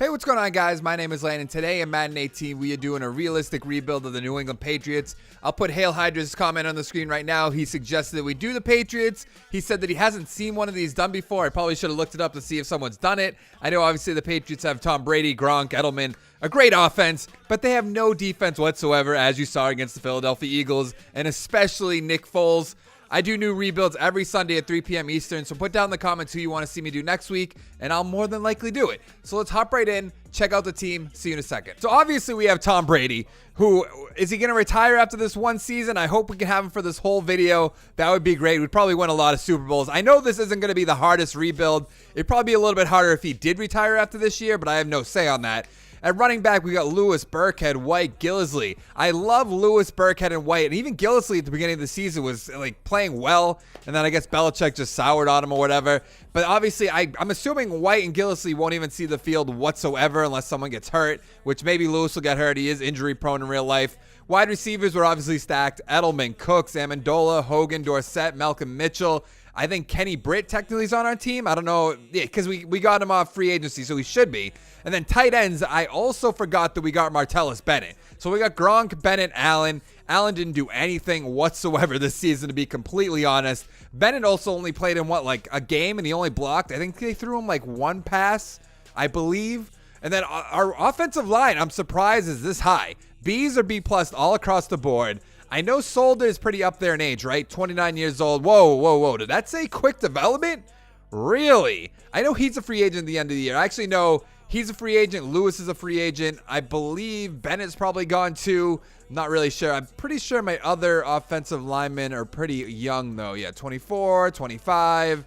Hey, what's going on, guys? My name is Landon. Today in Madden 18, we are doing a realistic rebuild of the New England Patriots. I'll put Hail Hydra's comment on the screen right now. He suggested that we do the Patriots. He said that he hasn't seen one of these done before. I probably should have looked it up to see if someone's done it. I know, obviously, the Patriots have Tom Brady, Gronk, Edelman, a great offense, but they have no defense whatsoever, as you saw against the Philadelphia Eagles, and especially Nick Foles. I do new rebuilds every Sunday at 3 p.m. Eastern, so put down in the comments who you want to see me do next week, and I'll more than likely do it. So let's hop right in, check out the team, see you in a second. So obviously we have Tom Brady, who, is he going to retire after this one season? I hope we can have him for this whole video. That would be great. We'd probably win a lot of Super Bowls. I know this isn't going to be the hardest rebuild. It'd probably be a little bit harder if he did retire after this year, but I have no say on that. At running back, we got Lewis, Burkhead, White, Gillislee. I love Lewis, Burkhead, and White. And even Gillislee at the beginning of the season was like playing well. And then I guess Belichick just soured on him or whatever. But obviously, I'm assuming White and Gillislee won't even see the field whatsoever unless someone gets hurt, which maybe Lewis will get hurt. He is injury prone in real life. Wide receivers were obviously stacked. Edelman, Cooks, Amendola, Hogan, Dorsett, Malcolm Mitchell. I think Kenny Britt technically is on our team. I don't know. Yeah, because we got him off free agency, so he should be. And then tight ends, I also forgot that we got Martellus Bennett. So we got Gronk, Bennett, Allen. Allen didn't do anything whatsoever this season, to be completely honest. Bennett also only played in, like a game, and he only blocked. I think they threw him like one pass, I believe. And then our offensive line, I'm surprised, is this high. B's or B+ all across the board. I know Solder is pretty up there in age, right? 29 years old. Whoa. Did that say quick development? Really? I know he's a free agent at the end of the year. I actually know he's a free agent. Lewis is a free agent. I believe Bennett's probably gone too. I'm not really sure. I'm pretty sure my other offensive linemen are pretty young, though. Yeah, 24, 25,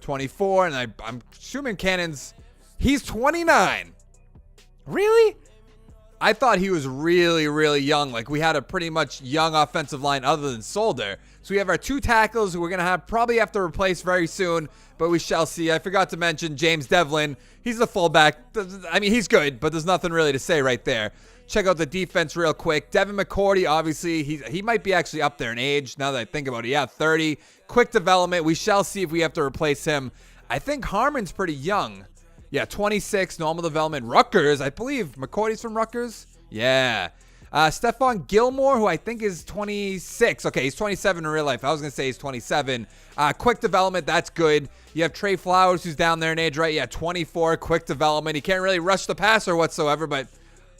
24. And I'm assuming Cannon's, he's 29. Really? I thought he was really, really young. Like, we had a pretty much young offensive line other than Solder. So we have our two tackles who we're going to probably have to replace very soon, but we shall see. I forgot to mention James Devlin. He's a fullback. I mean, he's good, but there's nothing really to say right there. Check out the defense real quick. Devin McCourty, obviously, he might be actually up there in age now that I think about it. Yeah, 30. Quick development. We shall see if we have to replace him. I think Harmon's pretty young. Yeah, 26, normal development. Rutgers, I believe. McCourty's from Rutgers? Yeah. Stephon Gilmore, who I think is 26. Okay, he's 27 in real life. I was going to say he's 27. Quick development, that's good. You have Trey Flowers, who's down there in age, right? Yeah, 24, quick development. He can't really rush the passer whatsoever, but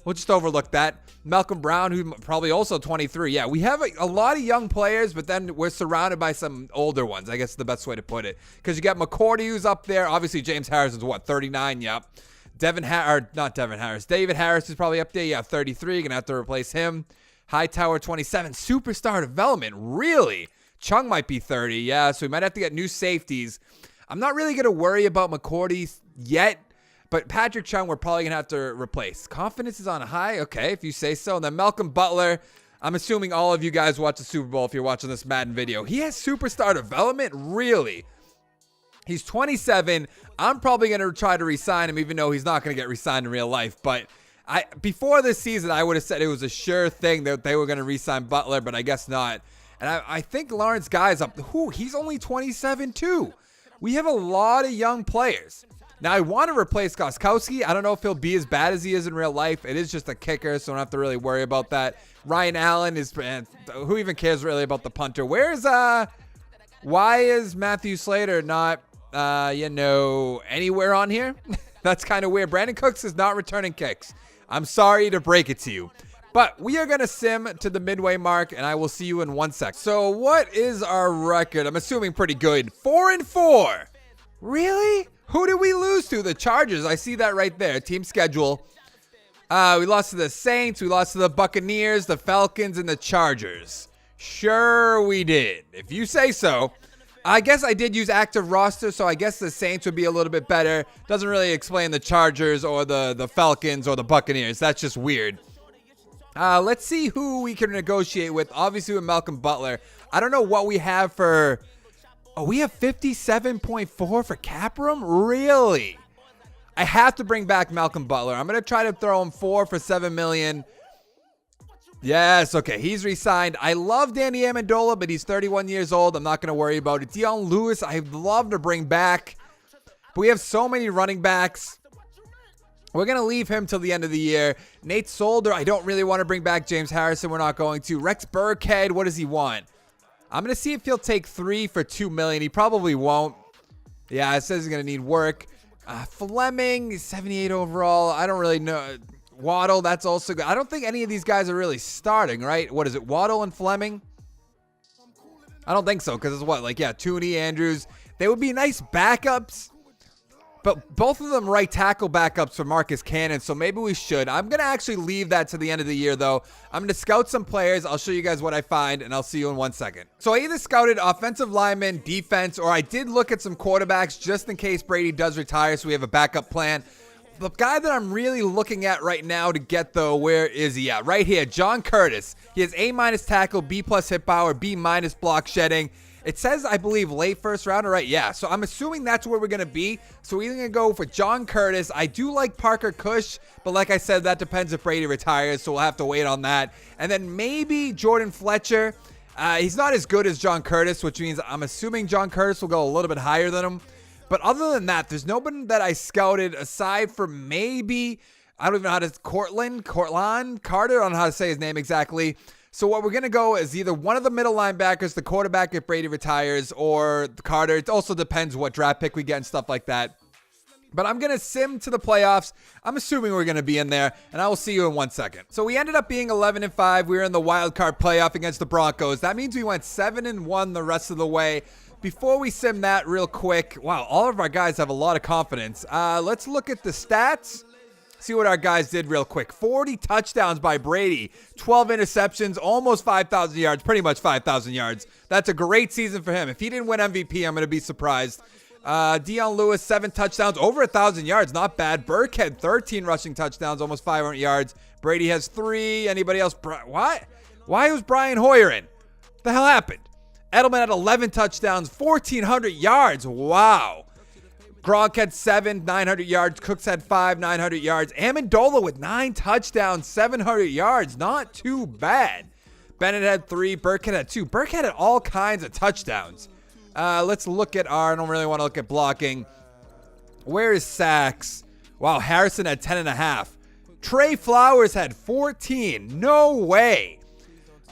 we'll just overlook that. Malcolm Brown, who probably also 23. Yeah, we have a lot of young players, but then we're surrounded by some older ones. I guess is the best way to put it. Because you got McCourty, who's up there. Obviously, James Harris is what, 39? Yep. David Harris is probably up there. Yeah, 33. You're going to have to replace him. Hightower, 27. Superstar development. Really? Chung might be 30. Yeah, so we might have to get new safeties. I'm not really going to worry about McCourty yet. But Patrick Chung, we're probably going to have to replace. Confidence is on a high? Okay, if you say so. And then Malcolm Butler, I'm assuming all of you guys watch the Super Bowl if you're watching this Madden video. He has superstar development? Really? He's 27. I'm probably going to try to re-sign him, even though he's not going to get re-signed in real life. But before this season, I would have said it was a sure thing that they were going to re-sign Butler, but I guess not. And I think Lawrence Guy's up. He's only 27 too. We have a lot of young players. Now, I want to replace Gostkowski. I don't know if he'll be as bad as he is in real life. It is just a kicker, so I don't have to really worry about that. Ryan Allen is... who even cares really about the punter? Why is Matthew Slater not, anywhere on here? That's kind of weird. Brandon Cooks is not returning kicks. I'm sorry to break it to you. But we are going to sim to the midway mark, and I will see you in 1 sec. So what is our record? I'm assuming pretty good. 4-4. Really? Who did we lose to? The Chargers. I see that right there. Team schedule. We lost to the Saints. We lost to the Buccaneers, the Falcons, and the Chargers. Sure we did. If you say so. I guess I did use active roster, so I guess the Saints would be a little bit better. Doesn't really explain the Chargers or the Falcons or the Buccaneers. That's just weird. Let's see who we can negotiate with. Obviously with Malcolm Butler. I don't know what we have for... Oh, we have 57.4 for cap room? Really? I have to bring back Malcolm Butler. I'm going to try to throw him 4 for $7 million. Yes, okay. He's re-signed. I love Danny Amendola, but he's 31 years old. I'm not going to worry about it. Dion Lewis, I'd love to bring back. But we have so many running backs. We're going to leave him till the end of the year. Nate Solder, I don't really want to bring back James Harrison. We're not going to. Rex Burkhead, what does he want? I'm going to see if he'll take 3 for $2 million. He probably won't. Yeah, it says he's going to need work. Fleming, 78 overall. I don't really know. Waddle, that's also good. I don't think any of these guys are really starting, right? What is it, Waddle and Fleming? I don't think so, because it's what? Like, yeah, Tooney, Andrews. They would be nice backups. But both of them right tackle backups for Marcus Cannon, so maybe we should. I'm going to actually leave that to the end of the year, though. I'm going to scout some players. I'll show you guys what I find, and I'll see you in 1 second. So I either scouted offensive linemen, defense, or I did look at some quarterbacks just in case Brady does retire, so we have a backup plan. The guy that I'm really looking at right now to get, though, where is he at? Right here, John Curtis. He has A- tackle, B+ hit power, B- block shedding. It says, I believe, late first rounder, right? Yeah, so I'm assuming that's where we're going to be. So we're either going to go for John Curtis. I do like Parker Cush, but like I said, that depends if Brady retires, so we'll have to wait on that. And then maybe Jordan Fletcher. He's not as good as John Curtis, which means I'm assuming John Curtis will go a little bit higher than him. But other than that, there's nobody that I scouted aside from maybe, I don't even know how to, Cortland Carter, I don't know how to say his name exactly. So what we're going to go is either one of the middle linebackers, the quarterback if Brady retires, or Carter. It also depends what draft pick we get and stuff like that. But I'm going to sim to the playoffs. I'm assuming we're going to be in there, and I will see you in 1 second. So we ended up being 11-5. We were in the wild card playoff against the Broncos. That means we went 7-1 the rest of the way. Before we sim that real quick, wow, all of our guys have a lot of confidence. Let's look at the stats. See what our guys did real quick. 40 touchdowns by Brady, 12 interceptions, almost 5,000 yards, pretty much 5,000 yards. That's a great season for him. If he didn't win MVP, I'm going to be surprised. Dion Lewis, 7 touchdowns, over 1,000 yards, not bad. Burkhead, 13 rushing touchdowns, almost 500 yards. Brady has 3. Anybody else? What? Why was Brian Hoyer in? What the hell happened? Edelman had 11 touchdowns, 1,400 yards. Wow. Gronk had 7, 900 yards. Cooks had 5, 900 yards. Amendola with 9 touchdowns, 700 yards. Not too bad. Bennett had 3. Burkhead had 2. Burkhead had all kinds of touchdowns. Let's look at I don't really want to look at blocking. Where is sacks? Wow, Harrison had 10.5. Trey Flowers had 14. No way.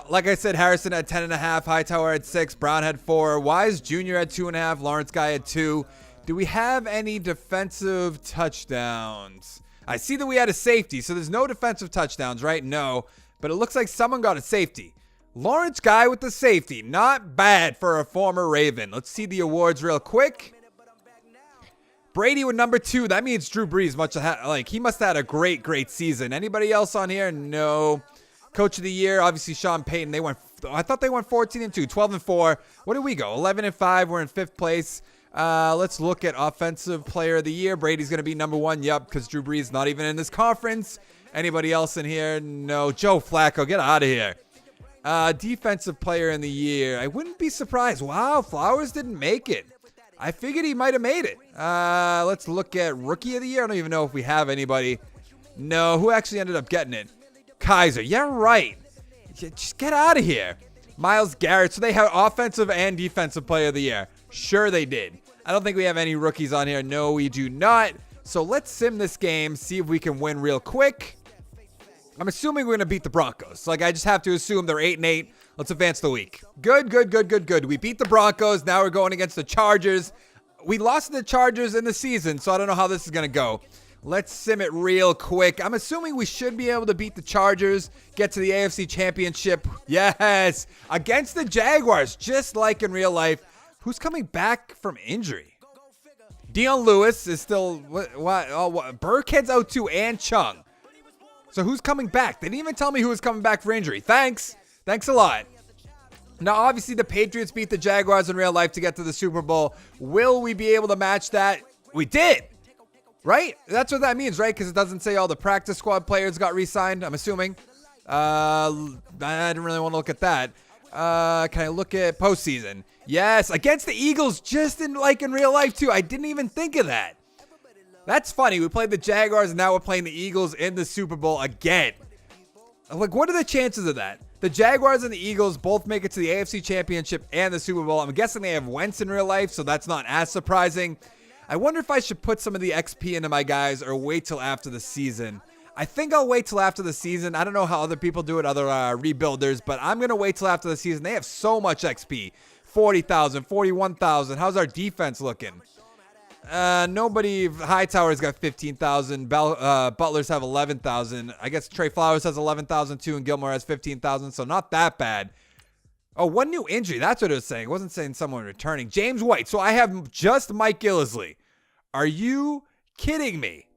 Like I said, Harrison had 10.5. Hightower had 6. Brown had 4. Wise Jr. had 2.5. Lawrence Guy had 2. Do we have any defensive touchdowns? I see that we had a safety, so there's no defensive touchdowns, right? No, but it looks like someone got a safety. Lawrence Guy with the safety. Not bad for a former Raven. Let's see the awards real quick. Brady with number 2. That means Drew Brees he must have had a great season. Anybody else on here? No. Coach of the year, obviously Sean Payton. I thought they went 14-2, 12-4. What did we go? 11-5. We're in 5th place. Let's look at offensive player of the year. Brady's going to be number 1. Yup, because Drew Brees not even in this conference. Anybody else in here? No. Joe Flacco, get out of here. Defensive player in the year. I wouldn't be surprised. Wow, Flowers didn't make it. I figured he might have made it. Let's look at rookie of the year. I don't even know if we have anybody. No, who actually ended up getting it? Kaiser. Yeah, right. Just get out of here. Myles Garrett. So they have offensive and defensive player of the year. Sure they did. I don't think we have any rookies on here. No, we do not. So let's sim this game, see if we can win real quick. I'm assuming we're going to beat the Broncos. I just have to assume they're 8-8. Let's advance the week. Good. We beat the Broncos. Now we're going against the Chargers. We lost to the Chargers in the season, so I don't know how this is going to go. Let's sim it real quick. I'm assuming we should be able to beat the Chargers, get to the AFC Championship. Yes, against the Jaguars, just like in real life. Who's coming back from injury? Dion Lewis is still, what? Burkhead's out too, and Chung. So who's coming back? They didn't even tell me who was coming back for injury. Thanks a lot. Now, obviously, the Patriots beat the Jaguars in real life to get to the Super Bowl. Will we be able to match that? We did. Right? That's what that means, right? Because it doesn't say all the practice squad players got re-signed, I'm assuming. I didn't really want to look at that. Can I look at postseason? Yes, against the Eagles, just in real life, too. I didn't even think of that. That's funny. We played the Jaguars, and now we're playing the Eagles in the Super Bowl again. What are the chances of that? The Jaguars and the Eagles both make it to the AFC Championship and the Super Bowl. I'm guessing they have Wentz in real life, so that's not as surprising. I wonder if I should put some of the XP into my guys or wait till after the season. I think I'll wait till after the season. I don't know how other people do it, other rebuilders, but I'm going to wait till after the season. They have so much XP. 40,000, 41,000. How's our defense looking? Nobody. Hightower's got 15,000. Butlers have 11,000. I guess Trey Flowers has 11,000 too, and Gilmore has 15,000, so not that bad. Oh, one new injury. That's what it was saying. It wasn't saying someone returning. James White. So I have just Mike Gillisley. Are you kidding me?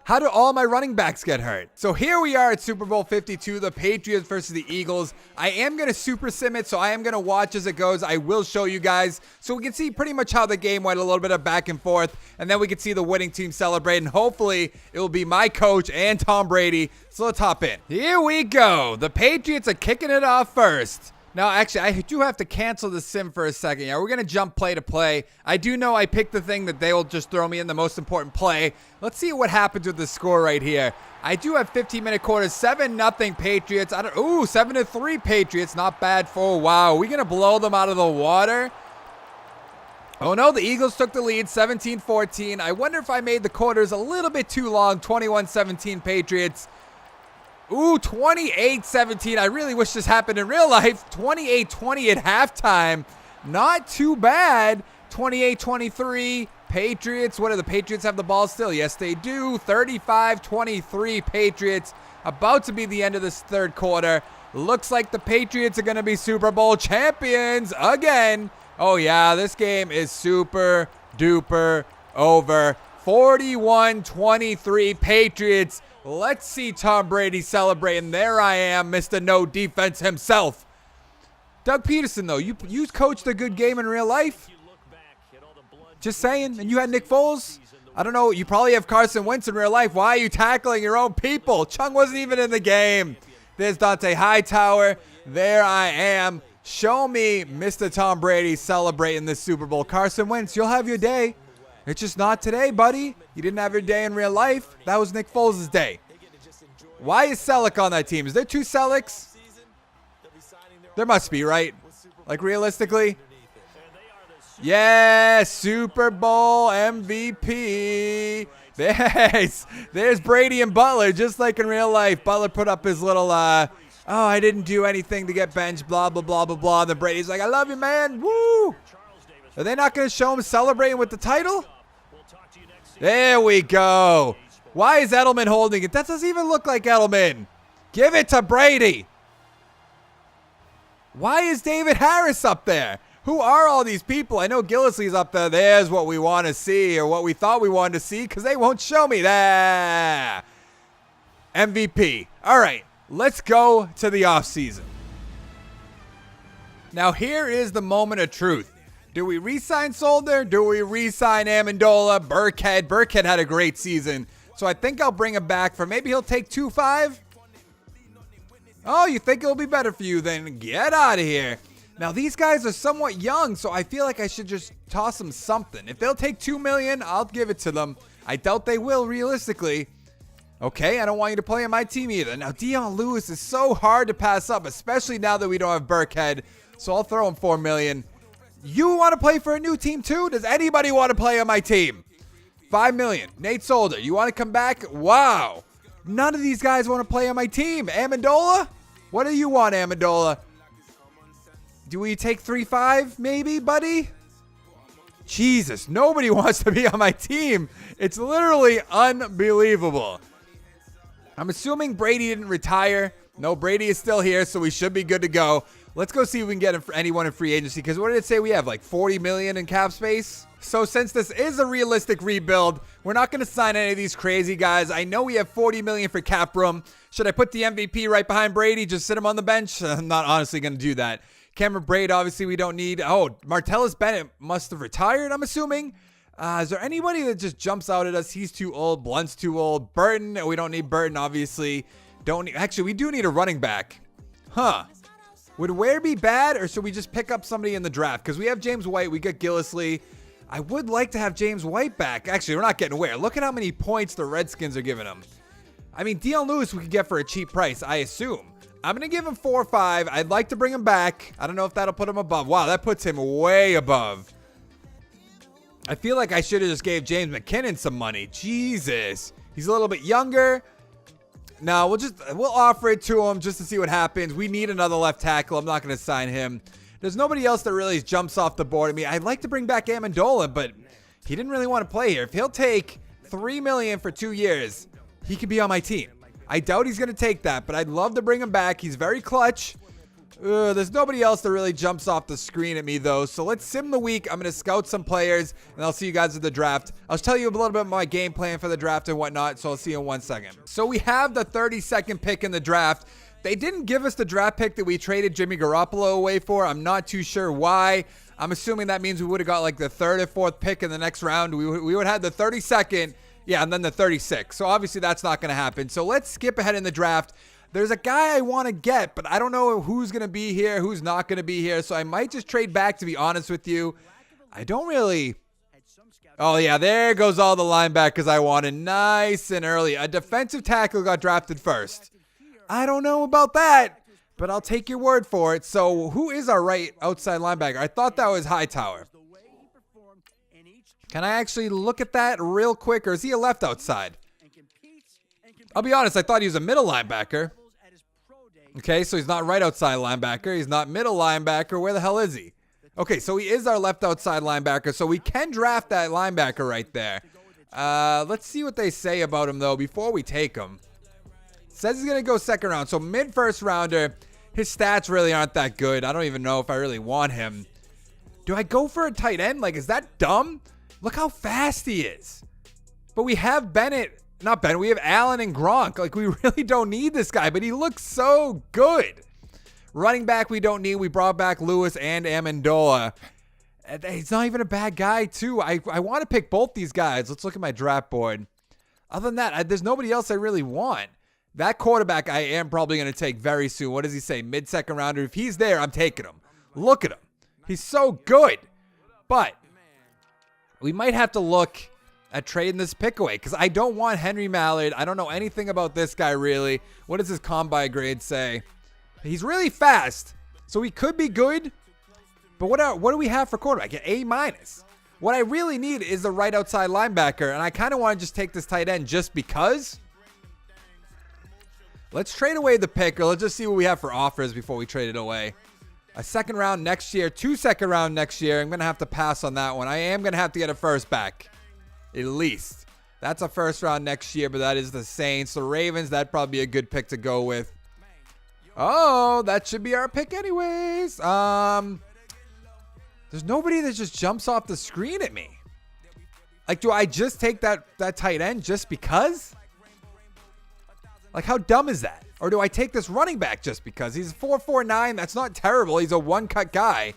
How do all my running backs get hurt? So here we are at Super Bowl 52, the Patriots versus the Eagles. I am going to super sim it, so I am going to watch as it goes. I will show you guys so we can see pretty much how the game went, a little bit of back and forth, and then we can see the winning team celebrate, and hopefully it will be my coach and Tom Brady. So let's hop in. Here we go. The Patriots are kicking it off first. Now, actually, I do have to cancel the sim for a second. Yeah, we're going to jump play to play. I do know I picked the thing that they will just throw me in the most important play. Let's see what happens with the score right here. I do have 15-minute quarters, 7-0 Patriots. 7-3 Patriots. Not bad for a while. Are we going to blow them out of the water? Oh, no, the Eagles took the lead, 17-14. I wonder if I made the quarters a little bit too long, 21-17 Patriots. Ooh, 28-17. I really wish this happened in real life. 28-20 at halftime. Not too bad. 28-23 Patriots. What do the Patriots have the ball still? Yes, they do. 35-23 Patriots. About to be the end of this third quarter. Looks like the Patriots are going to be Super Bowl champions again. Oh, yeah, this game is super duper over. 41-23 Patriots. Let's see Tom Brady celebrating. There I am, Mr. No Defense himself. Doug Peterson, though, you coached a good game in real life. Just saying. And you had Nick Foles. I don't know. You probably have Carson Wentz in real life. Why are you tackling your own people? Chung wasn't even in the game. There's Dante Hightower. There I am. Show me Mr. Tom Brady celebrating this Super Bowl. Carson Wentz, you'll have your day. It's just not today, buddy. You didn't have your day in real life. That was Nick Foles' day. Why is Selleck on that team? Is there two Sellecks? There must be, right? Like, realistically? Yes, Super Bowl MVP. There's Brady and Butler, just like in real life. Butler put up his little, oh, I didn't do anything to get benched, blah, blah, blah, blah, blah. Then Brady's like, I love you, man. Woo! Are they not going to show him celebrating with the title? There we go. Why is Edelman holding it? That doesn't even look like Edelman. Give it to Brady. Why is David Harris up there? Who are all these people? I know Gillisley's up there. There's what we want to see, or what we thought we wanted to see, because they won't show me that. MVP. All right, let's go to the offseason. Now, here is the moment of truth. Do we re-sign Solder? Do we re-sign Amendola? Burkhead? Burkhead had a great season. So I think I'll bring him back for maybe he'll take 2.5. Oh, you think it'll be better for you? Then get out of here. Now, these guys are somewhat young, so I feel like I should just toss them something. If they'll take $2 million, I'll give it to them. I doubt they will, realistically. Okay, I don't want you to play on my team either. Now, Dion Lewis is so hard to pass up, especially now that we don't have Burkhead. So I'll throw him $4 million. You want to play for a new team too? Does anybody want to play on my team? $5 million. Nate Solder, you want to come back? Wow. None of these guys want to play on my team. Amendola? What do you want, Amendola? Do we take 3.5 maybe, buddy? Jesus, nobody wants to be on my team. It's literally unbelievable. I'm assuming Brady didn't retire. No, Brady is still here, so we should be good to go. Let's go see if we can get anyone in free agency, because what did it say we have, like 40 million in cap space? So since this is a realistic rebuild, we're not going to sign any of these crazy guys. I know we have 40 million for cap room. Should I put the MVP right behind Brady, just sit him on the bench? I'm not honestly going to do that. Cameron Braid, obviously we don't need. Oh, Martellus Bennett must have retired, I'm assuming. Is there anybody that just jumps out at us? He's too old. Blunt's too old. Burton, we don't need Burton, obviously. Actually, we do need a running back. Huh. Would Ware be bad, or should we just pick up somebody in the draft? Because we have James White, we got Gillisley. I would like to have James White back. Actually, we're not getting Ware. Look at how many points the Redskins are giving him. I mean, Dion Lewis we could get for a cheap price, I assume. I'm going to give him 4 or 5. I'd like to bring him back. I don't know if that'll put him above. Wow, that puts him way above. I feel like I should have just gave James McKinnon some money. Jesus. He's a little bit younger. No, we'll offer it to him just to see what happens. We need another left tackle. I'm not going to sign him. There's nobody else that really jumps off the board at me. I'd like to bring back Amendola, but he didn't really want to play here. If he'll take $3 million for 2 years, he could be on my team. I doubt he's going to take that, but I'd love to bring him back. He's very clutch. There's nobody else that really jumps off the screen at me, though. So let's sim the week. I'm going to scout some players, and I'll see you guys at the draft. I'll tell you a little bit about my game plan for the draft and whatnot, so I'll see you in 1 second. So we have the 32nd pick in the draft. They didn't give us the draft pick that we traded Jimmy Garoppolo away for. I'm not too sure why. I'm assuming that means we would have got like the 3rd or 4th pick in the next round. We would have had the 32nd, yeah, and then the 36th. So obviously that's not going to happen. So let's skip ahead in the draft. There's a guy I want to get, but I don't know who's going to be here, who's not going to be here. So I might just trade back, to be honest with you. I don't really... Oh, yeah, there goes all the linebackers I wanted nice and early. A defensive tackle got drafted first. I don't know about that, but I'll take your word for it. So who is our right outside linebacker? I thought that was Hightower. Can I actually look at that real quick, or is he a left outside? I'll be honest, I thought he was a middle linebacker. Okay, so he's not right outside linebacker. He's not middle linebacker. Where the hell is he? Okay, so he is our left outside linebacker, so we can draft that linebacker right there. Let's see what they say about him, though, before we take him. Says he's going to go 2nd round, so mid-first rounder. His stats really aren't that good. I don't even know if I really want him. Do I go for a tight end? Like, is that dumb? Look how fast he is. But we have Bennett. Not Bennett. We have Allen and Gronk. Like, we really don't need this guy, but he looks so good. Running back we don't need. We brought back Lewis and Amendola. He's not even a bad guy, too. I want to pick both these guys. Let's look at my draft board. Other than that, there's nobody else I really want. That quarterback I am probably going to take very soon. What does he say? Mid-second rounder. If he's there, I'm taking him. Look at him. He's so good. But we might have to look at trading this pick away because I don't want Henry Mallard. I don't know anything about this guy, really. What does his combine grade say? He's really fast, so he could be good. But what do we have for quarterback? An A-. What I really need is the right outside linebacker, and I kind of want to just take this tight end just because. Let's trade away the pick, or let's just see what we have for offers before we trade it away. A 2nd round next year, 2 2nd round next year. I'm going to have to pass on that one. I am going to have to get a first back, at least. That's a 1st round next year, but that is the Saints. The Ravens, that'd probably be a good pick to go with. Oh, that should be our pick anyways. There's nobody that just jumps off the screen at me. Like, do I just take that tight end just because? Like, how dumb is that? Or do I take this running back just because? He's 4.49. That's not terrible. He's a one-cut guy.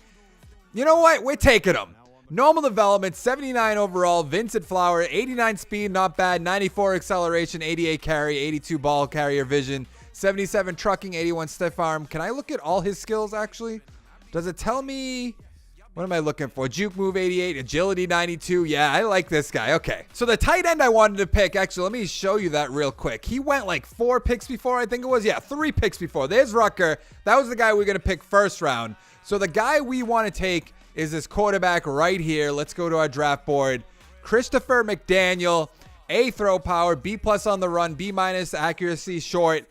You know what? We're taking him. Normal development, 79 overall. Vincent Flower, 89 speed, not bad. 94 acceleration, 88 carry, 82 ball carrier vision, 77 trucking, 81 stiff arm. Can I look at all his skills, actually? Does it tell me... What am I looking for? Juke move 88, agility 92. Yeah, I like this guy. Okay. So the tight end I wanted to pick, actually, let me show you that real quick. He went like 4 picks before, I think it was. Yeah, 3 picks before. There's Rucker. That was the guy we were going to pick 1st round. So the guy we want to take is this quarterback right here. Let's go to our draft board. Christopher McDaniel, A throw power, B+ on the run, B- accuracy short.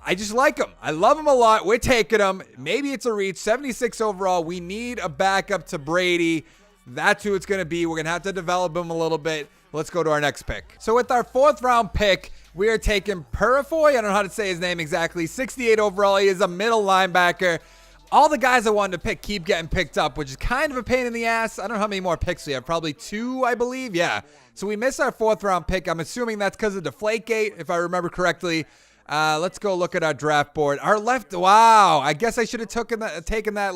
I just like him. I love him a lot. We're taking him. Maybe it's a reach. 76 overall. We need a backup to Brady. That's who it's going to be. We're going to have to develop him a little bit. Let's go to our next pick. So with our 4th round pick, we are taking Purifoy. I don't know how to say his name exactly. 68 overall. He is a middle linebacker. All the guys I wanted to pick keep getting picked up, which is kind of a pain in the ass. I don't know how many more picks we have. Probably 2, I believe. Yeah. So we missed our 4th round pick. I'm assuming that's because of Deflategate, if I remember correctly. Let's go look at our draft board. Our left, wow. I guess I should have taken that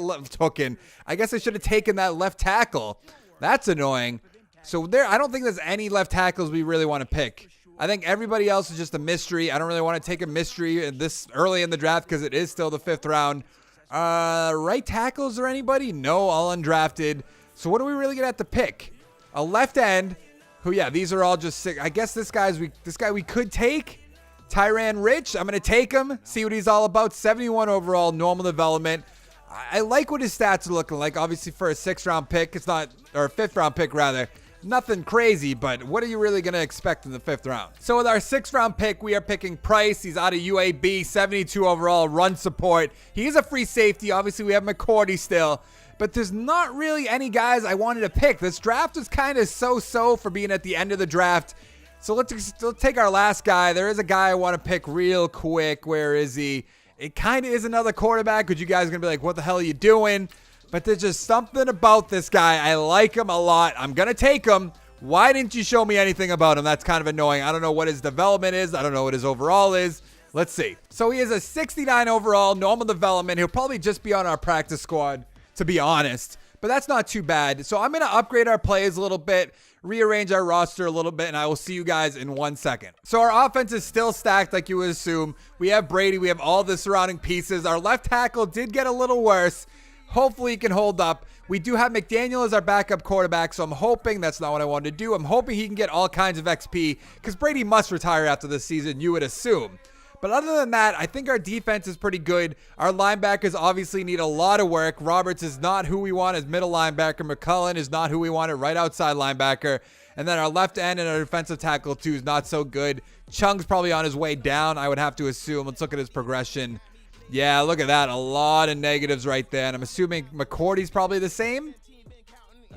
left tackle. That's annoying. So I don't think there's any left tackles we really want to pick. I think everybody else is just a mystery. I don't really want to take a mystery this early in the draft because it is still the 5th round. Right tackles or anybody? No, all undrafted. So what are we really gonna have to pick? A left end. Who? Yeah, these are all just sick. I guess this guy we could take. Tyrann Rich, I'm going to take him, see what he's all about. 71 overall, normal development. I like what his stats are looking like. Obviously, for a 6th round pick, it's not, or a 5th round pick rather, Nothing crazy, but what are you really going to expect in the 5th round? So with our 6th round pick, we are picking Price. He's out of UAB, 72 overall, run support. He is a free safety. Obviously, we have McCourty still, but there's not really any guys I wanted to pick. This draft is kind of so-so for being at the end of the draft. So let's take our last guy. There is a guy I want to pick real quick. Where is he? It kind of is another quarterback, because you guys are going to be like, what the hell are you doing? But there's just something about this guy. I like him a lot. I'm going to take him. Why didn't you show me anything about him? That's kind of annoying. I don't know what his development is. I don't know what his overall is. Let's see. So he is a 69 overall, normal development. He'll probably just be on our practice squad, to be honest. But that's not too bad. So I'm going to upgrade our plays a little bit, rearrange our roster a little bit, and I will see you guys in 1 second. So our offense is still stacked like you would assume. We have Brady. We have all the surrounding pieces. Our left tackle did get a little worse. Hopefully he can hold up. We do have McDaniel as our backup quarterback, so I'm hoping that's not what I wanted to do. I'm hoping he can get all kinds of XP, because Brady must retire after this season, you would assume. But other than that, I think our defense is pretty good. Our linebackers obviously need a lot of work. Roberts is not who we want as middle linebacker. McCullen is not who we want at right outside linebacker. And then our left end and our defensive tackle too is not so good. Chung's probably on his way down, I would have to assume. Let's look at his progression. Yeah, look at that. A lot of negatives right there. And I'm assuming McCourty's probably the same,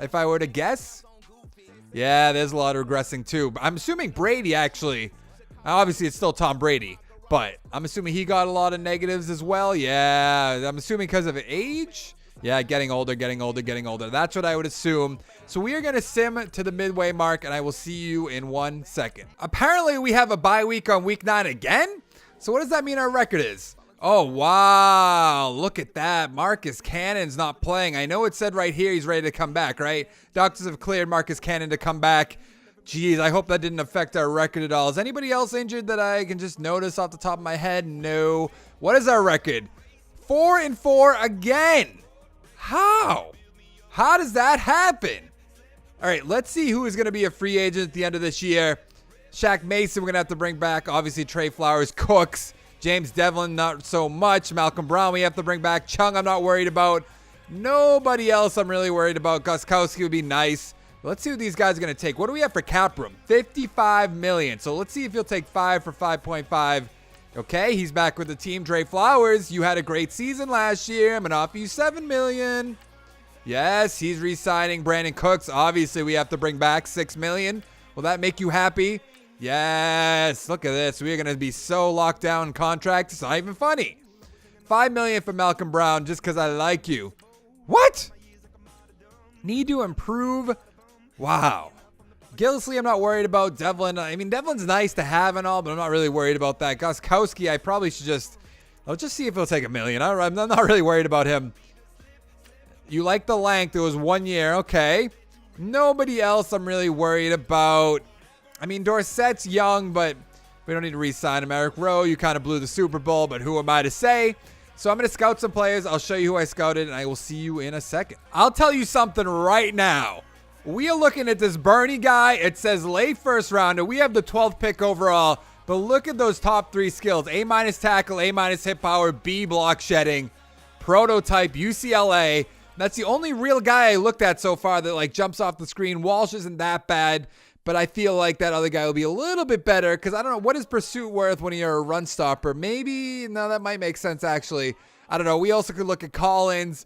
if I were to guess. Yeah, there's a lot of regressing too. I'm assuming Brady actually. Obviously, it's still Tom Brady. But I'm assuming he got a lot of negatives as well. Yeah, I'm assuming because of age. Yeah, getting older. That's what I would assume. So we are going to sim to the midway mark, and I will see you in 1 second. Apparently, we have a bye week on week 9 again. So what does that mean our record is? Oh, wow. Look at that. Marcus Cannon's not playing. I know it said right here he's ready to come back, right? Doctors have cleared Marcus Cannon to come back. Jeez, I hope that didn't affect our record at all. Is anybody else injured that I can just notice off the top of my head? No. What is our record? 4-4 again. How? How does that happen? All right, let's see who is going to be a free agent at the end of this year. Shaq Mason, we're going to have to bring back. Obviously, Trey Flowers, Cooks. James Devlin, not so much. Malcolm Brown, we have to bring back. Chung, I'm not worried about. Nobody else I'm really worried about. Guskowski would be nice. Let's see what these guys are going to take. What do we have for cap room? $55 million. So let's see if he'll take 5 for 5.5. Okay, he's back with the team. Trey Flowers, you had a great season last year. I'm going to offer you $7 million. Yes, he's re-signing Brandon Cooks. Obviously, we have to bring back $6 million. Will that make you happy? Yes. Look at this. We're going to be so locked down in contracts. It's not even funny. $5 million for Malcolm Brown just because I like you. What? Need to improve. Wow. Gillisley, I'm not worried about. Devlin, I mean, Devlin's nice to have and all, but I'm not really worried about that. Guskowski, I probably should I'll just see if he'll take $1 million. I'm not really worried about him. You like the length. It was 1 year. Okay. Nobody else I'm really worried about. I mean, Dorsett's young, but we don't need to re-sign him. Eric Rowe, you kind of blew the Super Bowl, but who am I to say? So I'm going to scout some players. I'll show you who I scouted, and I will see you in a second. I'll tell you something right now. We are looking at this Bernie guy. It says late first rounder. We have the 12th pick overall, but look at those top 3 skills. A- tackle, A- hit power, B block shedding, prototype, UCLA. That's the only real guy I looked at so far that like jumps off the screen. Walsh isn't that bad, but I feel like that other guy will be a little bit better because I don't know, what is pursuit worth when you're a run stopper? Maybe, no, that might make sense actually. I don't know. We also could look at Collins.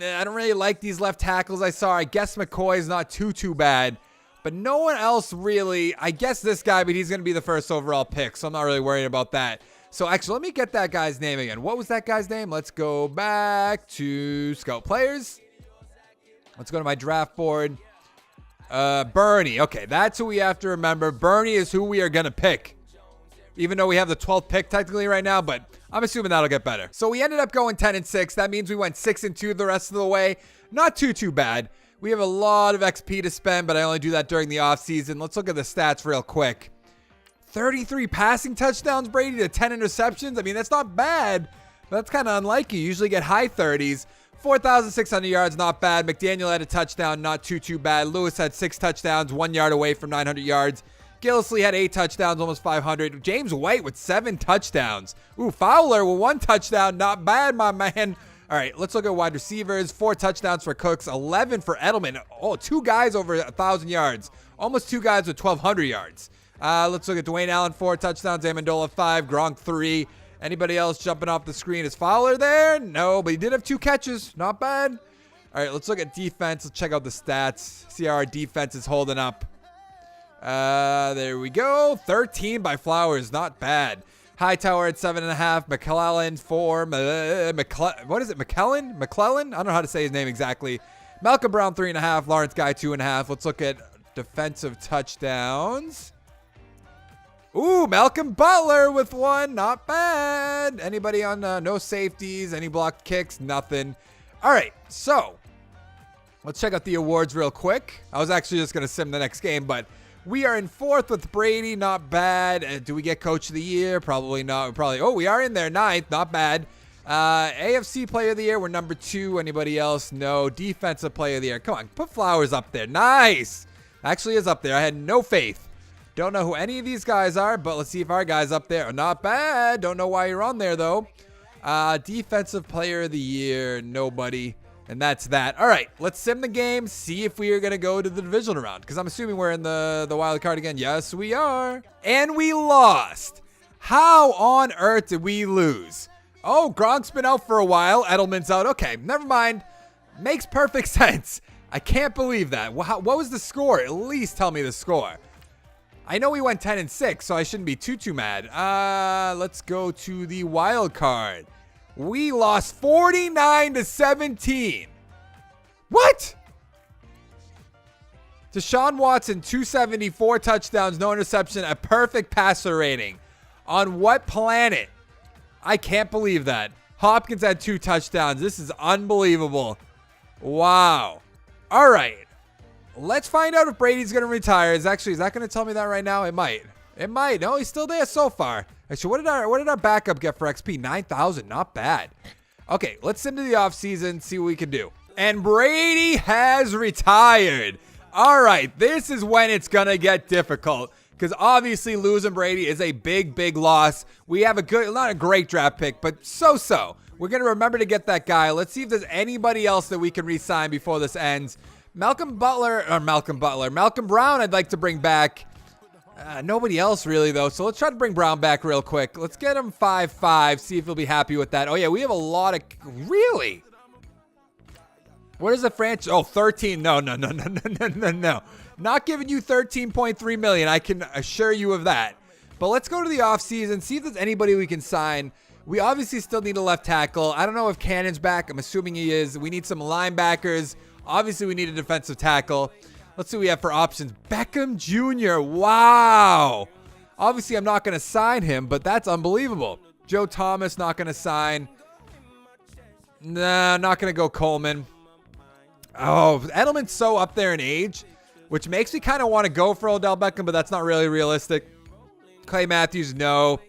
I don't really like these left tackles I saw. I guess McCoy is not too bad, but no one else really. I guess this guy, but he's going to be the first overall pick, so I'm not really worried about that. So actually, let me get that guy's name again. What was that guy's name? Let's go back to scout players. Let's go to my draft board. Bernie. Okay, that's who we have to remember. Bernie is who we are going to pick. Even though we have the 12th pick technically right now, but I'm assuming that'll get better. So we ended up going 10-6. That means we went 6-2 the rest of the way. Not too bad. We have a lot of XP to spend, but I only do that during the offseason. Let's look at the stats real quick. 33 passing touchdowns, Brady, to 10 interceptions. I mean, that's not bad. That's kind of unlike you. You usually get high 30s. 4,600 yards, not bad. McDaniel had a touchdown, not too bad. Lewis had 6 touchdowns, 1 yard away from 900 yards. Gillisley had 8 touchdowns, almost 500. James White with 7 touchdowns. Ooh, Fowler with 1 touchdown. Not bad, my man. All right, let's look at wide receivers. 4 touchdowns for Cooks, 11 for Edelman. Oh, 2 guys over 1,000 yards. Almost 2 guys with 1,200 yards. Let's look at Dwayne Allen, 4 touchdowns. Amendola, 5. Gronk, 3. Anybody else jumping off the screen? Is Fowler there? No, but he did have 2 catches. Not bad. All right, let's look at defense. Let's check out the stats. See how our defense is holding up. There we go. 13 by Flowers. Not bad. Hightower at 7.5. McClellan 4. What is it? McClellan? I don't know how to say his name exactly. Malcolm Brown 3.5. Lawrence Guy 2.5. Let's look at defensive touchdowns. Ooh, Malcolm Butler with 1. Not bad. Anybody on no safeties? Any blocked kicks? Nothing. All right, so let's check out the awards real quick. I was actually just going to sim the next game, but we are in 4th with Brady. Not bad. Do we get Coach of the Year? Probably not. Oh, we are in there. 9th. Not bad. AFC Player of the Year, we're number 2. Anybody else? No. Defensive Player of the Year. Come on, put Flowers up there. Nice. Actually is up there. I had no faith. Don't know who any of these guys are, but let's see if our guy's up there. Not bad. Don't know why you're on there, though. Defensive Player of the Year, nobody. And that's that. All right, let's sim the game, see if we are going to go to the divisional round, because I'm assuming we're in the wild card again. Yes, we are. And we lost. How on earth did we lose? Oh, Gronk's been out for a while. Edelman's out. Okay, never mind. Makes perfect sense. I can't believe that. What was the score? At least tell me the score. I know we went 10-6, so I shouldn't be too mad. Let's go to the wild card. We lost 49-17. What? Deshaun Watson, 274 touchdowns, no interception, a perfect passer rating. On what planet? I can't believe that. Hopkins had 2 touchdowns. This is unbelievable. Wow. All right. Let's find out if Brady's going to retire. Is that going to tell me that right now? It might. It might. No, he's still there so far. Actually, what did our backup get for XP? 9,000. Not bad. Okay, let's into the offseason, see what we can do. And Brady has retired. All right, this is when it's going to get difficult, because obviously losing Brady is a big loss. We have a good, not a great draft pick, but so. We're going to remember to get that guy. Let's see if there's anybody else that we can re-sign before this ends. Malcolm Brown I'd like to bring back. Nobody else really, though. So let's try to bring Brown back real quick. Let's get him 5.5. See if he'll be happy with that. Oh, yeah, we have a lot of... Really? What is the franchise? Oh, 13. No. Not giving you 13.3 million. I can assure you of that. But let's go to the offseason, see if there's anybody we can sign. We obviously still need a left tackle. I don't know if Cannon's back. I'm assuming he is. We need some linebackers. Obviously, we need a defensive tackle. Let's see what we have for options. Beckham Jr. Wow. Obviously, I'm not going to sign him, but that's unbelievable. Joe Thomas, not going to sign. Nah, not going to go Coleman. Oh, Edelman's so up there in age, which makes me kind of want to go for Odell Beckham, but that's not really realistic. Clay Matthews, no.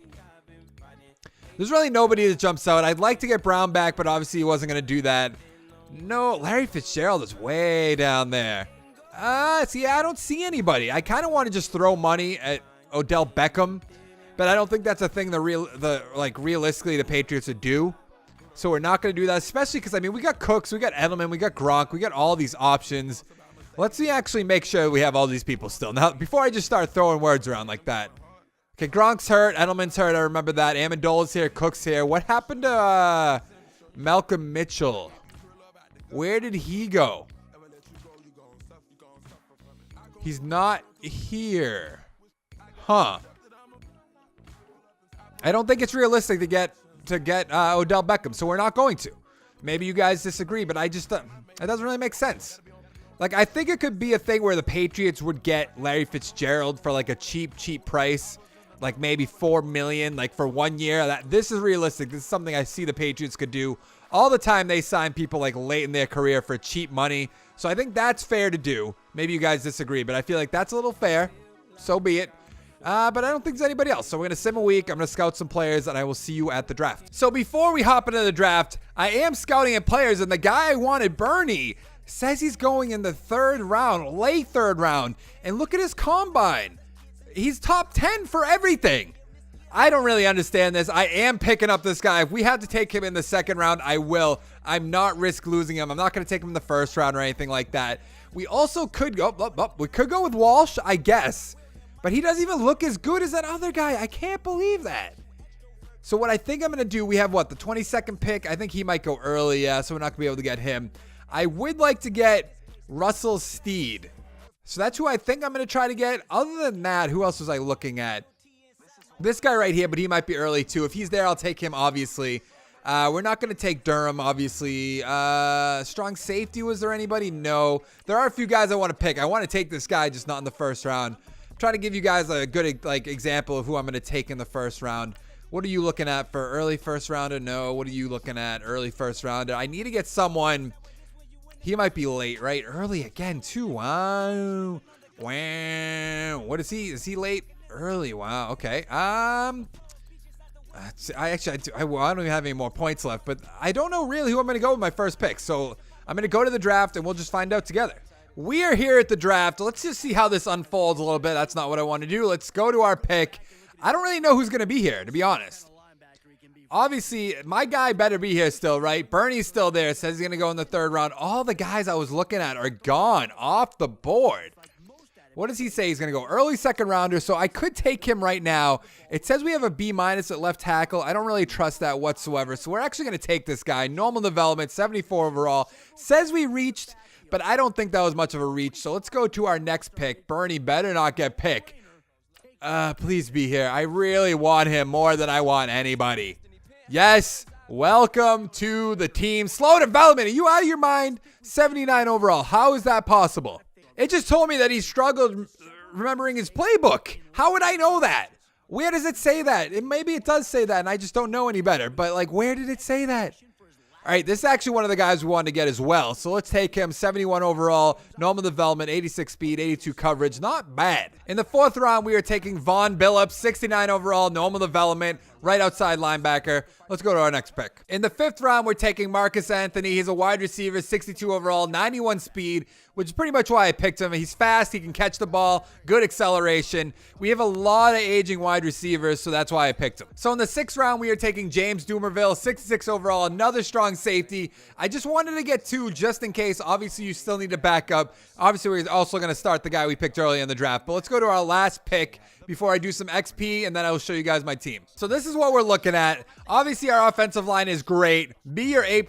There's really nobody that jumps out. I'd like to get Brown back, but obviously he wasn't going to do that. No, Larry Fitzgerald is way down there. See, I don't see anybody. I kind of want to just throw money at Odell Beckham, but I don't think that's a thing realistically the Patriots would do. So we're not going to do that, especially because, I mean, we got Cooks, we got Edelman, we got Gronk, we got all these options. Let's actually make sure we have all these people still. Now, before I just start throwing words around like that. Okay, Gronk's hurt, Edelman's hurt, I remember that. Amendola's here, Cook's here. What happened to Malcolm Mitchell? Where did he go? He's not here. Huh. I don't think it's realistic to get Odell Beckham, so we're not going to. Maybe you guys disagree, but I just it doesn't really make sense. Like, I think it could be a thing where the Patriots would get Larry Fitzgerald for like a cheap price, like maybe $4 million, like for 1 year. This is realistic. This is something I see the Patriots could do all the time. They sign people like late in their career for cheap money. So I think that's fair to do. Maybe you guys disagree, but I feel like that's a little fair. So be it. But I don't think there's anybody else. So we're going to sim a week. I'm going to scout some players, and I will see you at the draft. So before we hop into the draft, I am scouting at players, and the guy I wanted, Bernie, says he's going in the 3rd round, late 3rd round. And look at his combine. He's top 10 for everything. I don't really understand this. I am picking up this guy. If we have to take him in the second round, I will. I'm not risk losing him. I'm not going to take him in the first round or anything like that. We also could go, we could go with Walsh, I guess. But he doesn't even look as good as that other guy. I can't believe that. So what I think I'm going to do, we have what, the 22nd pick? I think he might go early, yeah, so we're not going to be able to get him. I would like to get Russell Steed. So that's who I think I'm going to try to get. Other than that, who else was I looking at? This guy right here, but he might be early too. If he's there, I'll take him, obviously. We're not going to take Durham, obviously. Strong safety, was there anybody? No. There are a few guys I want to pick. I want to take this guy, just not in the first round. I'm trying to give you guys a good example of who I'm going to take in the first round. What are you looking at for early first rounder? No. What are you looking at early first rounder? I need to get someone. He might be late, right? Early again, too. Wow. Wow. What is he? Is he late? Early. Wow. Okay. I don't even have any more points left, but I don't know really who I'm going to go with my first pick. So I'm going to go to the draft and we'll just find out together. We are here at the draft. Let's just see how this unfolds a little bit. That's not what I want to do. Let's go to our pick. I don't really know who's going to be here, to be honest. Obviously, my guy better be here still, right? Bernie's still there. Says he's going to go in the third round. All the guys I was looking at are gone off the board. What does he say? He's going to go early second rounder, so I could take him right now. It says we have a B- at left tackle. I don't really trust that whatsoever, so we're actually going to take this guy. Normal development, 74 overall. Says we reached, but I don't think that was much of a reach, so let's go to our next pick. Bernie better not get picked. Please be here. I really want him more than I want anybody. Yes, welcome to the team. Slow development. Are you out of your mind? 79 overall. How is that possible? It just told me that he struggled remembering his playbook. How would I know that? Where does it say that? Maybe it does say that, and I just don't know any better. But, like, where did it say that? All right, this is actually one of the guys we wanted to get as well. So let's take him. 71 overall, normal development, 86 speed, 82 coverage. Not bad. In the fourth round, we are taking Von Billups, 69 overall, normal development, right outside linebacker. Let's go to our next pick. In the fifth round, we're taking Marcus Anthony. He's a wide receiver, 62 overall, 91 speed, which is pretty much why I picked him. He's fast. He can catch the ball. Good acceleration. We have a lot of aging wide receivers, so that's why I picked him. So in the sixth round, we are taking James Dumerville, 66 overall, another strong safety. I just wanted to get two just in case. Obviously, you still need to back up. Obviously, we're also going to start the guy we picked early in the draft. But let's go to our last pick before I do some XP, and then I will show you guys my team. So this is what we're looking at. Obviously, our offensive line is great. B or A+.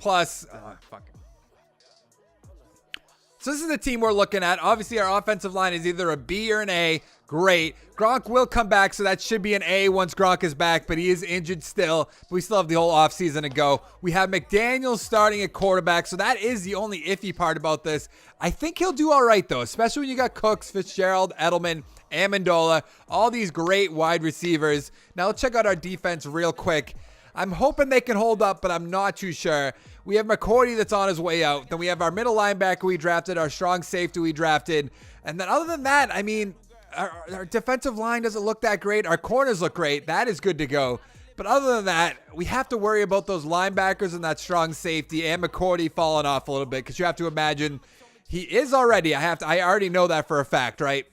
So this is the team we're looking at. Obviously, our offensive line is either a B or an A. Great. Gronk will come back, so that should be an A once Gronk is back, but he is injured still. But we still have the whole offseason to go. We have McDaniel starting at quarterback, so that is the only iffy part about this. I think he'll do all right, though, especially when you got Cooks, Fitzgerald, Edelman, Amendola, all these great wide receivers. Now let's check out our defense real quick. I'm hoping they can hold up, but I'm not too sure. We have McCourty that's on his way out. Then we have our middle linebacker we drafted, our strong safety we drafted. And then other than that, I mean, our defensive line doesn't look that great. Our corners look great. That is good to go. But other than that, we have to worry about those linebackers and that strong safety and McCourty falling off a little bit because you have to imagine he is already, I already know that for a fact, right?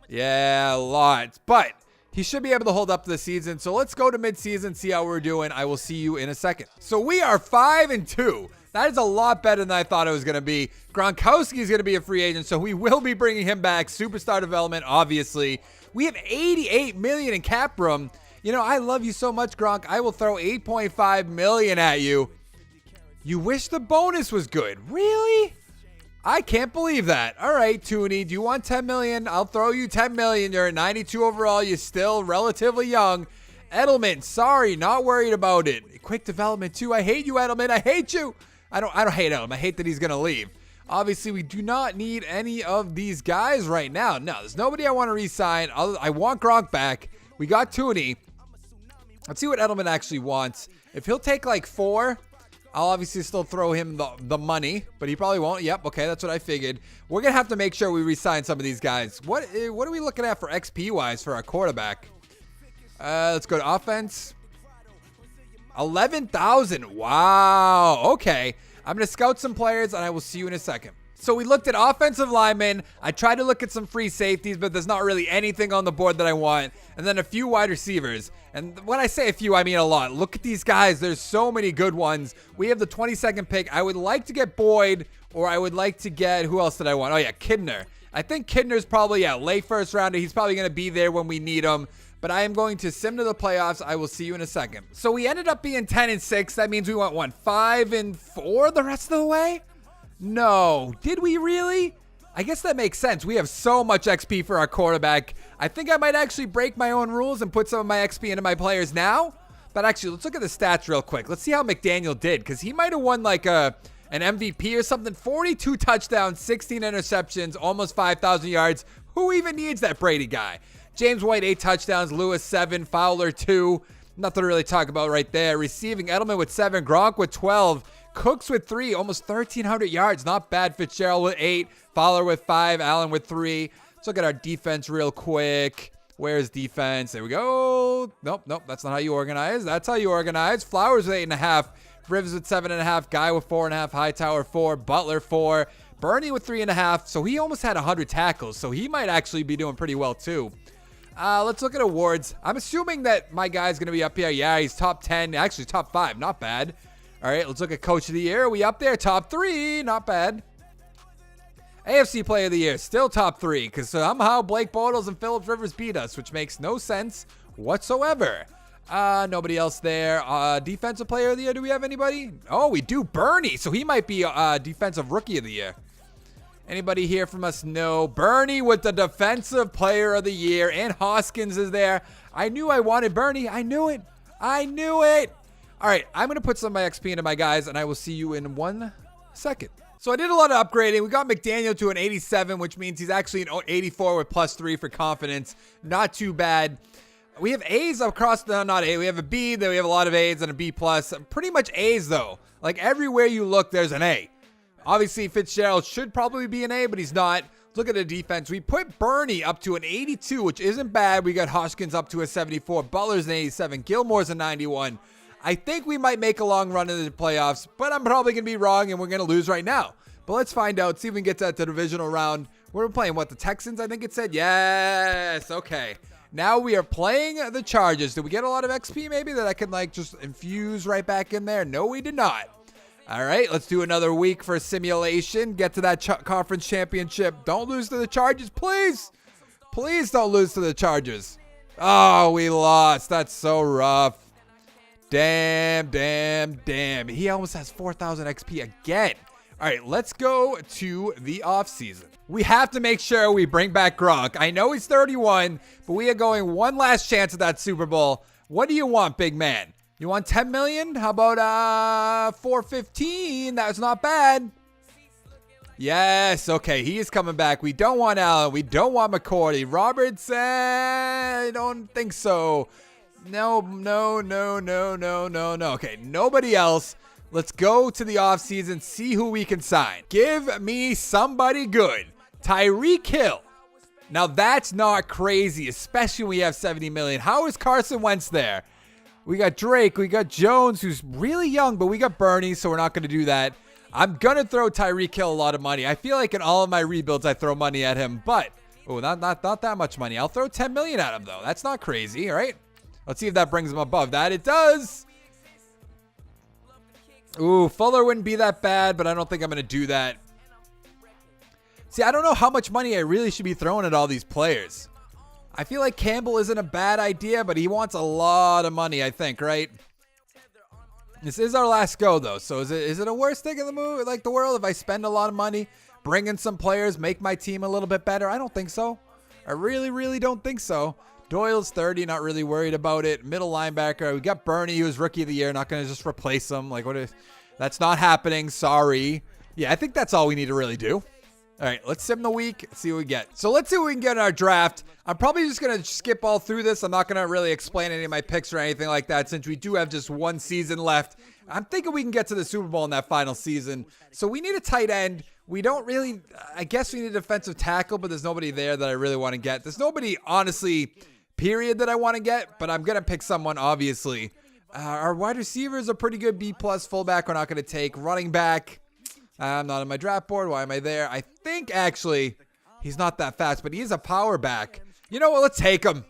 Yeah, lots. But he should be able to hold up this season. So let's go to midseason, see how we're doing. I will see you in a second. So we are 5-2. That is a lot better than I thought it was going to be. Gronkowski is going to be a free agent, so we will be bringing him back. Superstar development, obviously. We have $88 million in cap room. You know, I love you so much, Gronk. I will throw $8.5 million at you. You wish the bonus was good. Really? I can't believe that. All right, Tooney, do you want $10 million? I'll throw you $10 million. You're at 92 overall. You're still relatively young. Edelman, sorry, not worried about it. Quick development, too. I hate you, Edelman. I hate you. I don't hate Edelman. I hate that he's going to leave. Obviously, we do not need any of these guys right now. No, there's nobody I want to re-sign. I want Gronk back. We got Tooney. Let's see what Edelman actually wants. If he'll take like 4... I'll obviously still throw him the money, but he probably won't. Yep, okay, that's what I figured. We're going to have to make sure we re-sign some of these guys. What are we looking at for XP-wise for our quarterback? Let's go to offense. 11,000. Wow, okay. I'm going to scout some players, and I will see you in a second. So we looked at offensive linemen. I tried to look at some free safeties, but there's not really anything on the board that I want. And then a few wide receivers. And when I say a few, I mean a lot. Look at these guys. There's so many good ones. We have the 22nd pick. I would like to get Boyd, or I would like to get, who else did I want? Oh, yeah, Kidner. I think Kidner's probably, late first rounder. He's probably going to be there when we need him. But I am going to sim to the playoffs. I will see you in a second. So we ended up being 10-6. That means we went, 5-4 the rest of the way? No. Did we really? I guess that makes sense. We have so much XP for our quarterback. I think I might actually break my own rules and put some of my XP into my players now. But actually, let's look at the stats real quick. Let's see how McDaniel did, because he might have won like an MVP or something. 42 touchdowns, 16 interceptions, almost 5,000 yards. Who even needs that Brady guy? James White, 8 touchdowns. Lewis, 7. Fowler, 2. Nothing to really talk about right there. Receiving, Edelman with 7. Gronk with 12. Cooks with 3, almost 1,300 yards. Not bad. Fitzgerald with 8. Fowler with 5. Allen with 3. Let's look at our defense real quick. Where's defense? There we go. Nope. That's not how you organize. That's how you organize. Flowers with 8.5. Rivers with 7.5. Guy with 4.5. Hightower 4. Butler 4. Bernie with 3.5. So he almost had 100 tackles. So he might actually be doing pretty well too. Let's look at awards. I'm assuming that my guy's going to be up here. Yeah, he's top 10. Actually, top 5. Not bad. All right, let's look at Coach of the Year. Are we up there? Top 3. Not bad. AFC Player of the Year. Still top 3, because somehow Blake Bortles and Phillips Rivers beat us, which makes no sense whatsoever. Nobody else there. Defensive Player of the Year. Do we have anybody? Oh, we do. Bernie. So he might be Defensive Rookie of the Year. Anybody here from us? No. Bernie with the Defensive Player of the Year. And Hoskins is there. I knew I wanted Bernie. I knew it. All right, I'm going to put some of my XP into my guys, and I will see you in 1 second. So I did a lot of upgrading. We got McDaniel to an 87, which means he's actually an 84 with +3 for confidence. Not too bad. We have A's across the, not A. We have a B, then we have a lot of A's and a B+. Pretty much A's, though. Like, everywhere you look, there's an A. Obviously, Fitzgerald should probably be an A, but he's not. Look at the defense. We put Bernie up to an 82, which isn't bad. We got Hoskins up to a 74. Butler's an 87. Gilmore's a 91. I think we might make a long run into the playoffs, but I'm probably going to be wrong, and we're going to lose right now. But let's find out. See if we can get to the divisional round. We're playing, the Texans, I think it said? Yes. Okay. Now we are playing the Chargers. Did we get a lot of XP maybe that I can, just infuse right back in there? No, we did not. All right, let's do another week for simulation. Get to that conference championship. Don't lose to the Chargers, please. Please don't lose to the Chargers. Oh, we lost. That's so rough. Damn. He almost has 4,000 XP again. All right, let's go to the offseason. We have to make sure we bring back Gronk. I know he's 31, but we are going one last chance at that Super Bowl. What do you want, big man? You want 10 million? How about 415? That's not bad. Yes, okay, he is coming back. We don't want Allen. We don't want McCourty. Robertson, I don't think so. No. Okay, nobody else. Let's go to the offseason, see who we can sign. Give me somebody good. Tyreek Hill. Now, that's not crazy, especially when we have 70 million. How is Carson Wentz there? We got Drake. We got Jones, who's really young, but we got Bernie, so we're not going to do that. I'm going to throw Tyreek Hill a lot of money. I feel like in all of my rebuilds, I throw money at him, but not that much money. I'll throw 10 million at him, though. That's not crazy, all right? Let's see if that brings him above that. It does. Ooh, Fuller wouldn't be that bad, but I don't think I'm going to do that. See, I don't know how much money I really should be throwing at all these players. I feel like Campbell isn't a bad idea, but he wants a lot of money, I think, right? This is our last go, though. So is it a worst thing in the world if I spend a lot of money, bring in some players, make my team a little bit better? I don't think so. I really don't think so. Doyle's 30, not really worried about it. Middle linebacker, we got Bernie, who's Rookie of the Year. Not going to just replace him. That's not happening. Sorry. Yeah, I think that's all we need to really do. All right, let's sim the week, see what we get. So let's see what we can get in our draft. I'm probably just going to skip all through this. I'm not going to really explain any of my picks or anything like that since we do have just one season left. I'm thinking we can get to the Super Bowl in that final season. So we need a tight end. We don't really, I guess we need a defensive tackle, but there's nobody there that I really want to get. There's nobody, honestly, period, that I want to get, but I'm going to pick someone, obviously. Our wide receivers are pretty good. B+ fullback we're not going to take. Running back. I'm not on my draft board. Why am I there? I think, actually, he's not that fast, but he is a power back. You know what? Let's take him.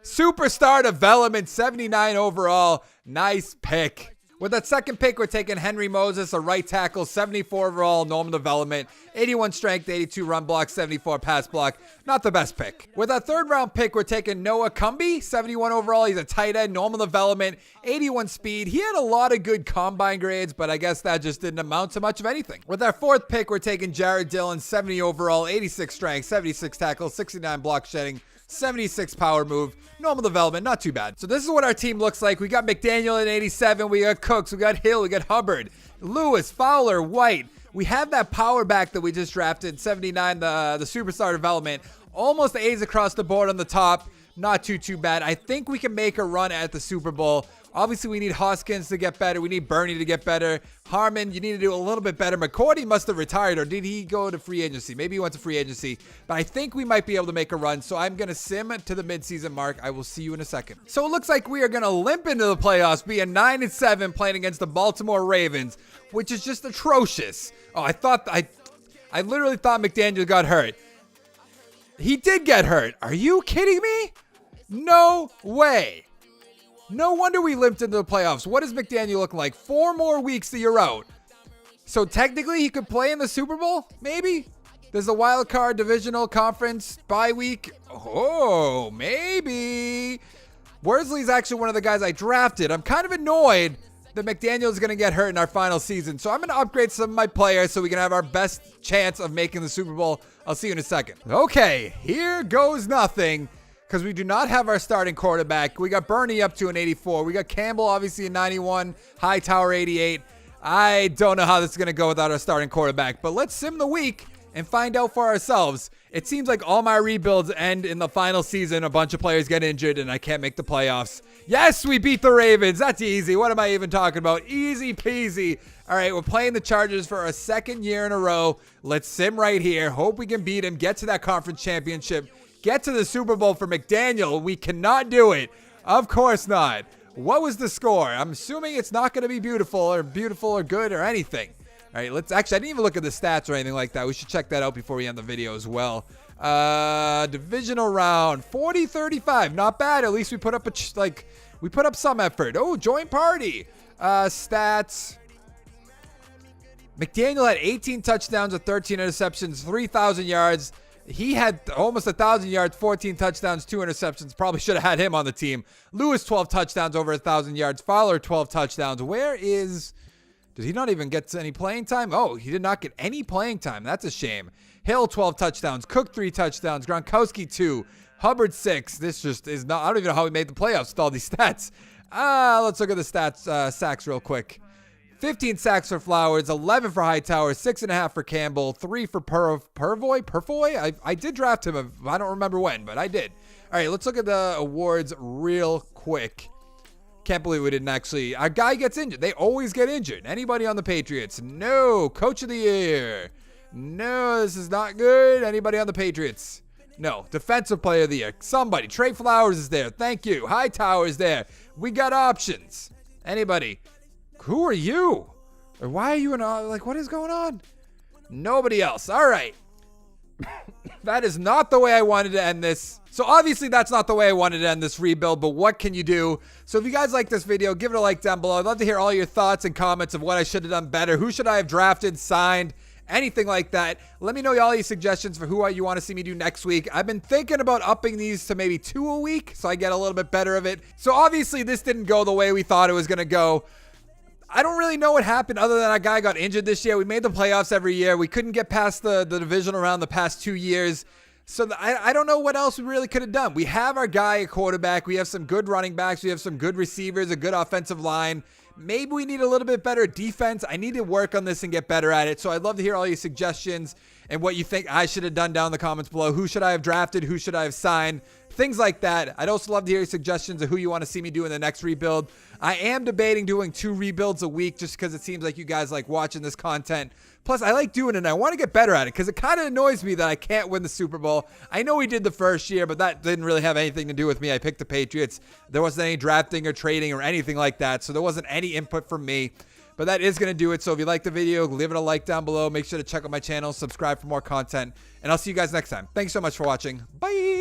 Superstar development, 79 overall. Nice pick. With that second pick, we're taking Henry Moses, a right tackle, 74 overall, normal development, 81 strength, 82 run block, 74 pass block. Not the best pick. With that third round pick, we're taking Noah Cumbie, 71 overall. He's a tight end, normal development, 81 speed. He had a lot of good combine grades, but I guess that just didn't amount to much of anything. With our fourth pick, we're taking Jared Dillon, 70 overall, 86 strength, 76 tackle, 69 block shedding, 76 power move, normal development, not too bad. So this is what our team looks like. We got McDaniel at 87, we got Cooks, we got Hill, we got Hubbard, Lewis, Fowler, White. We have that power back that we just drafted, 79, the superstar development. Almost A's across the board on the top. Not too bad. I think we can make a run at the Super Bowl. Obviously, we need Hoskins to get better. We need Bernie to get better. Harmon, you need to do a little bit better. McCourty must have retired, or did he go to free agency? Maybe he went to free agency. But I think we might be able to make a run. So I'm going to sim to the midseason mark. I will see you in a second. So it looks like we are going to limp into the playoffs, being 9-7, playing against the Baltimore Ravens, which is just atrocious. Oh, I literally thought McDaniel got hurt. He did get hurt. Are you kidding me? No way. No wonder we limped into the playoffs. What is McDaniel looking like? 4 more weeks that you're out. So technically he could play in the Super Bowl? Maybe? There's a wild card divisional conference bye week. Oh, maybe. Worsley's actually one of the guys I drafted. I'm kind of annoyed that McDaniel is going to get hurt in our final season. So I'm going to upgrade some of my players so we can have our best chance of making the Super Bowl. I'll see you in a second. Okay, here goes nothing. Because we do not have our starting quarterback. We got Bernie up to an 84. We got Campbell, obviously, a 91. Hightower, 88. I don't know how this is going to go without our starting quarterback. But let's sim the week and find out for ourselves. It seems like all my rebuilds end in the final season. A bunch of players get injured, and I can't make the playoffs. Yes, we beat the Ravens. That's easy. What am I even talking about? Easy peasy. All right, we're playing the Chargers for a second year in a row. Let's sim right here. Hope we can beat them. Get to that conference championship. Get to the Super Bowl for McDaniel. We cannot do it. Of course not. What was the score? I'm assuming it's not going to be beautiful or good or anything. All right, let's actually, I didn't even look at the stats or anything like that. We should check that out before we end the video as well. Divisional round, 40-35. Not bad. At least we put up we put up some effort. Oh, joint party. Stats. McDaniel had 18 touchdowns with 13 interceptions, 3,000 yards. He had almost 1,000 yards, 14 touchdowns, 2 interceptions. Probably should have had him on the team. Lewis, 12 touchdowns, over 1,000 yards. Fowler, 12 touchdowns. Did he not even get any playing time? Oh, he did not get any playing time. That's a shame. Hill, 12 touchdowns. Cook, 3 touchdowns. Gronkowski, 2. Hubbard, 6. This just is not, I don't even know how he made the playoffs with all these stats. Let's look at the stats, sacks real quick. 15 sacks for Flowers, 11 for Hightower, 6.5 for Campbell, 3 for Purfoy? I did draft him. I don't remember when, but I did. All right, let's look at the awards real quick. Can't believe we didn't actually. Our guy gets injured. They always get injured. Anybody on the Patriots? No. Coach of the year? No, this is not good. Anybody on the Patriots? No. Defensive player of the year? Somebody. Trey Flowers is there. Thank you. Hightower is there. We got options. Anybody? Who are you? Or why are you in what is going on? Nobody else. All right. That is not the way I wanted to end this. So obviously that's not the way I wanted to end this rebuild, but what can you do? So if you guys like this video, give it a like down below. I'd love to hear all your thoughts and comments of what I should have done better. Who should I have drafted, signed, anything like that. Let me know all your suggestions for who you want to see me do next week. I've been thinking about upping these to maybe 2 a week so I get a little bit better of it. So obviously this didn't go the way we thought it was going to go. I don't really know what happened other than our guy got injured this year. We made the playoffs every year. We couldn't get past the divisional round the past 2 years. So I don't know what else we really could have done. We have our guy at quarterback. We have some good running backs. We have some good receivers, a good offensive line. Maybe we need a little bit better defense. I need to work on this and get better at it. So I'd love to hear all your suggestions and what you think I should have done down in the comments below. Who should I have drafted? Who should I have signed? Things like that. I'd also love to hear your suggestions of who you want to see me do in the next rebuild. I am debating doing 2 rebuilds a week just because it seems like you guys like watching this content. Plus, I like doing it and I want to get better at it because it kind of annoys me that I can't win the Super Bowl. I know we did the first year, but that didn't really have anything to do with me. I picked the Patriots. There wasn't any drafting or trading or anything like that, so there wasn't any input from me. But that is going to do it. So if you like the video, leave it a like down below. Make sure to check out my channel, subscribe for more content, and I'll see you guys next time. Thanks so much for watching. Bye.